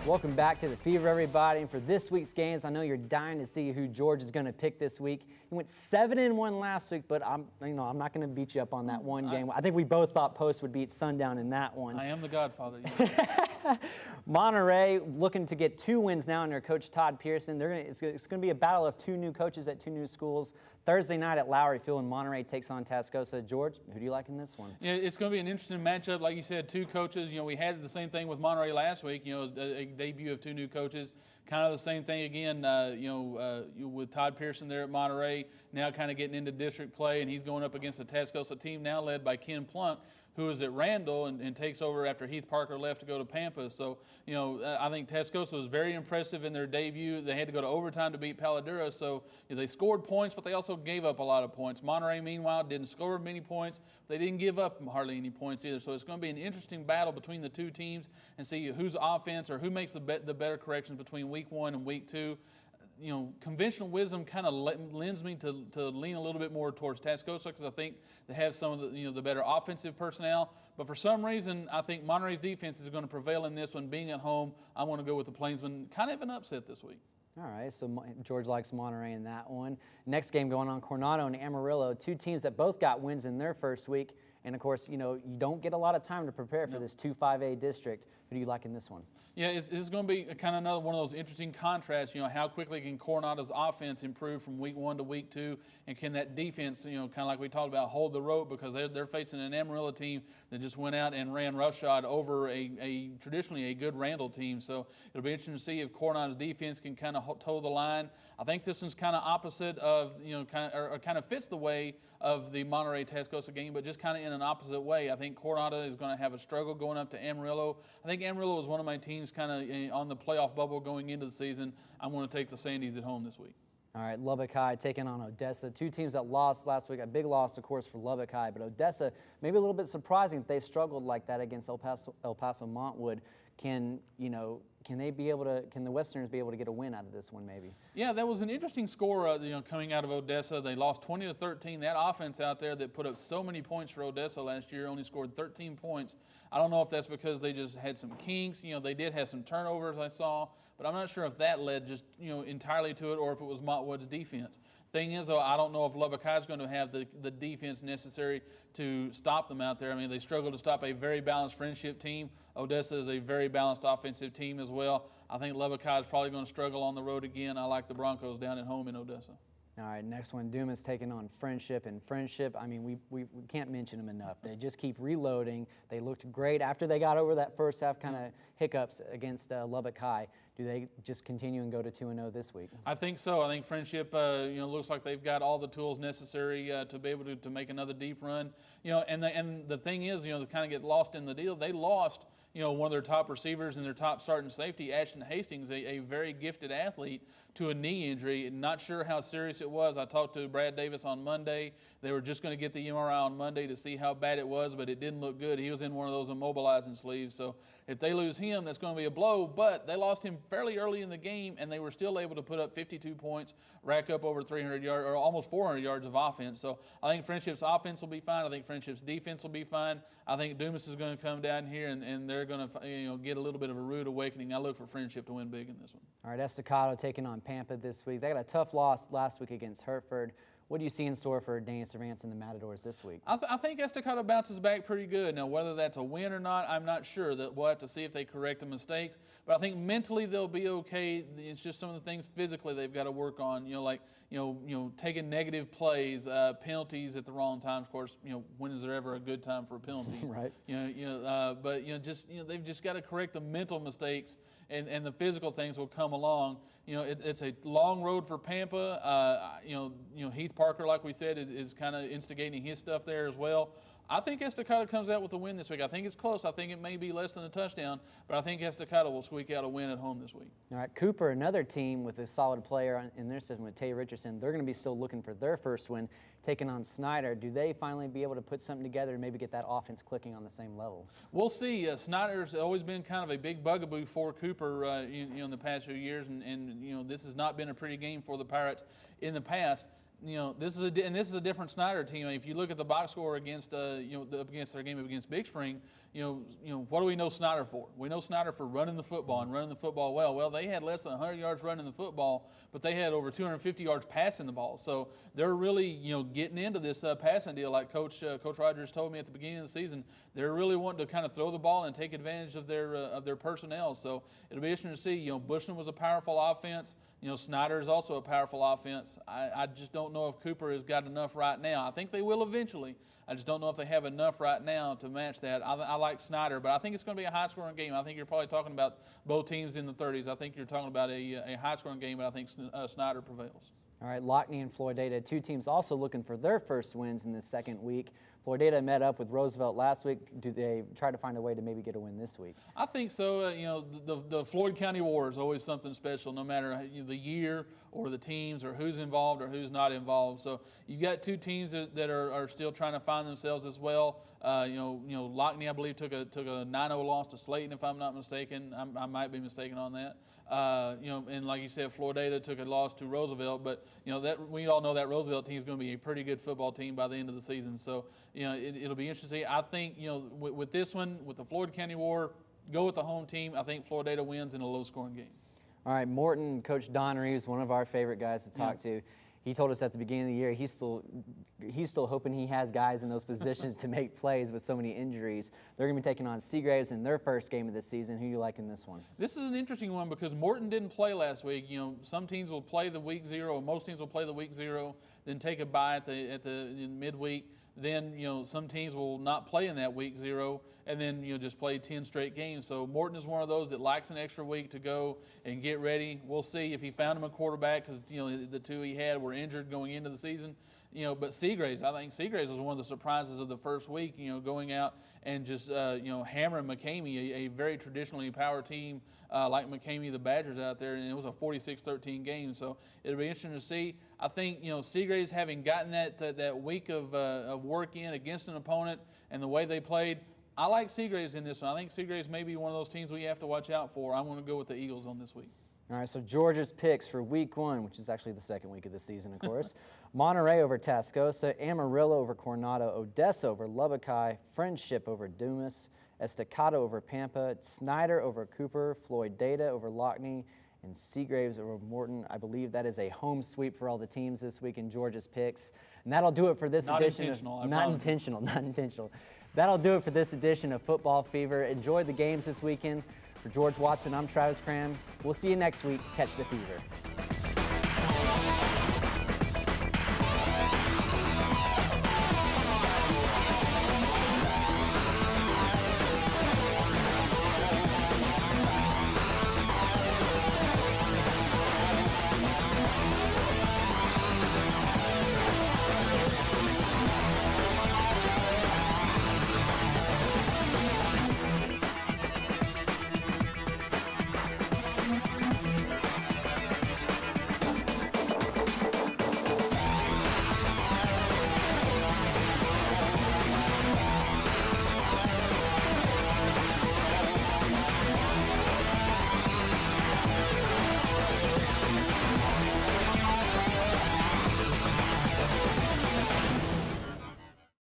Welcome back to the Fever, everybody. And for this week's games, I know you're dying to see who George is going to pick this week. He went 7-1 last week, but I'm not going to beat you up on that one game. I think we both thought Post would beat Sundown in that one. I am the Godfather. Monterey looking to get 2 wins now under Coach Todd Pearson. It's going to be a battle of 2 new coaches at 2 new schools. Thursday night at Lowry Field, and Monterey takes on Tascosa. George, who do you like in this one? Yeah, it's going to be an interesting matchup. Like you said, 2 coaches. We had the same thing with Monterey last week. A debut of 2 new coaches. Kind of the same thing again. With Todd Pearson there at Monterey, now kind of getting into district play, and he's going up against a Tascosa team now led by Ken Plunk, who is at Randall and takes over after Heath Parker left to go to Pampa. So, I think Tascosa was very impressive in their debut. They had to go to overtime to beat Paladura, so they scored points, but they also gave up a lot of points. Monterey, meanwhile, didn't score many points. They didn't give up hardly any points either. So it's going to be an interesting battle between the 2 teams and see whose offense or who makes the better corrections between week 1 and week 2. Conventional wisdom kind of lends me to lean a little bit more towards Tascosa because I think they have some of the better offensive personnel. But for some reason, I think Monterey's defense is going to prevail in this one. Being at home, I want to go with the Plainsmen. Kind of an upset this week. All right, so George likes Monterey in that one. Next game going on, Coronado and Amarillo, 2 teams that both got wins in their first week. And, of course, you don't get a lot of time to prepare for this 2-5A district. Who do you like in this one? Yeah, this is going to be kind of another one of those interesting contrasts. How quickly can Coronado's offense improve from week 1 to week 2? And can that defense, kind of like we talked about, hold the rope? Because they're facing an Amarillo team that just went out and ran roughshod over traditionally a good Randall team. So it'll be interesting to see if Coronado's defense can kind of toe the line. I think this one's kind of opposite of, kind of fits the way of the Monterey-Tascosa game, but just kind of in an opposite way. I think Coronado is going to have a struggle going up to Amarillo. I think Amarillo is one of my teams kind of on the playoff bubble going into the season. I'm going to take the Sandies at home this week. All right, Lubbock High taking on Odessa. 2 teams that lost last week. A big loss, of course, for Lubbock High. But Odessa, maybe a little bit surprising that they struggled like that against El Paso Montwood. Can the Westerners be able to get a win out of this one maybe? Yeah, that was an interesting score, coming out of Odessa. They lost 20-13. That offense out there that put up so many points for Odessa last year only scored 13 points. I don't know if that's because they just had some kinks. They did have some turnovers I saw, but I'm not sure if that led just, entirely to it or if it was Montwood's defense. Thing is, though, I don't know if Lubbock High is going to have the defense necessary to stop them out there. I mean, they struggled to stop a very balanced Friendship team. Odessa is a very balanced offensive team as well. I think Lubbock High is probably going to struggle on the road again. I like the Broncos down at home in Odessa. All right, next one, Dumas taking on Friendship. And Friendship, I mean, we can't mention them enough. They just keep reloading. They looked great after they got over that first half kind of hiccups against Lubbock High. Do they just continue and go to 2-0 this week? I think so. I think Friendship, looks like they've got all the tools necessary to be able to make another deep run. And the thing is, they kind of get lost in the deal. They lost, one of their top receivers and their top starting safety, Ashton Hastings, a very gifted athlete, to a knee injury. Not sure how serious it was. I talked to Brad Davis on Monday. They were just going to get the MRI on Monday to see how bad it was, but it didn't look good. He was in one of those immobilizing sleeves. So if they lose him, that's going to be a blow. But they lost him fairly early in the game, and they were still able to put up 52 points, rack up over 300 yards, or almost 400 yards of offense. So I think Friendship's offense will be fine. I think Friendship's defense will be fine. I think Dumas is going to come down here, and they're going to get a little bit of a rude awakening. I look for Friendship to win big in this one. All right, Estacado taking on Pampa this week. They got a tough loss last week against Hertford. What do you see in store for Danny Cervantz and the Matadors this week? I think Estacado bounces back pretty good. Now, whether that's a win or not, I'm not sure. That we'll have to see if they correct the mistakes. But I think mentally they'll be okay. It's just some of the things physically they've got to work on. Taking negative plays, penalties at the wrong times. Of course, when is there ever a good time for a penalty? Right. They've just got to correct the mental mistakes, and the physical things will come along. It's a long road for Pampa. Heath Parker, like we said, is kind of instigating his stuff there as well. I think Estacado comes out with a win this week. I think it's close. I think it may be less than a touchdown, but I think Estacado will squeak out a win at home this week. All right, Cooper, another team with a solid player in their system with Tay Richardson. They're going to be still looking for their first win, taking on Snyder. Do they finally be able to put something together and maybe get that offense clicking on the same level? We'll see. Snyder's always been kind of a big bugaboo for Cooper in the past few years, and this has not been a pretty game for the Pirates in the past. this is a different Snyder team. If you look at the box score against against their game against Big Spring, what do we know Snyder for? We know Snyder for running the football and running the football well. Well, they had less than 100 yards running the football, but they had over 250 yards passing the ball. So they're really getting into this passing deal, like Coach Rogers told me at the beginning of the season. They're really wanting to kind of throw the ball and take advantage of their personnel. So it'll be interesting to see. Bushman was a powerful offense. Snyder is also a powerful offense. I just don't know if Cooper has got enough right now. I think they will eventually. I just don't know if they have enough right now to match that. I like Snyder, but I think it's going to be a high-scoring game. I think you're probably talking about both teams in the 30s. I think you're talking about a high-scoring game, but I think Snyder prevails. All right, Lockney and Floydada, two teams also looking for their first wins in the second week. Floydada met up with Roosevelt last week. Do they try to find a way to maybe get a win this week? I think so. The Floyd County War is always something special, no matter the year or the teams or who's involved or who's not involved. So you've got two teams that are still trying to find themselves as well. Lockney, I believe, took a 9-0 loss to Slayton, if I'm not mistaken. I might be mistaken on that. And like you said, Floydada took a loss to Roosevelt, but that we all know that Roosevelt team is going to be a pretty good football team by the end of the season. So it'll be interesting. I think with this one, with the Floyd County War, go with the home team. I think Floydada wins in a low-scoring game. All right, Morton, Coach Donnery is one of our favorite guys to talk to. He told us at the beginning of the year he's still hoping he has guys in those positions to make plays with so many injuries. They're going to be taking on Seagraves in their first game of the season. Who do you like in this one? This is an interesting one because Morton didn't play last week. Some teams will play the week 0, or most teams will play the week 0, then take a bye at the midweek. Then some teams will not play in that week 0, and then just play 10 straight games. So Morton is one of those that likes an extra week to go and get ready. We'll see if he found him a quarterback, because the two he had were injured going into the season. But Seagraves, I think Seagraves was one of the surprises of the first week. Going out and just hammering McCamey, a very traditionally power team like McCamey, the Badgers out there, and it was a 46-13 game. So it'll be interesting to see. I think Seagraves, having gotten that week of work in against an opponent and the way they played, I like Seagraves in this one. I think Seagraves may be one of those teams we have to watch out for. I'm going to go with the Eagles on this week. All right, so Georgia's picks for week 1, which is actually the second week of the season, of course. Monterey over Tascosa, Amarillo over Coronado, Odessa over Lubbock High, Friendship over Dumas, Estacado over Pampa, Snyder over Cooper, Floydada over Lockney, and Seagraves over Morton. I believe that is a home sweep for all the teams this week in Georgia's picks. And that'll do it for this edition. Not intentional. That'll do it for this edition of Football Fever. Enjoy the games this weekend. For George Watson, I'm Travis Cram. We'll see you next week. Catch the Fever.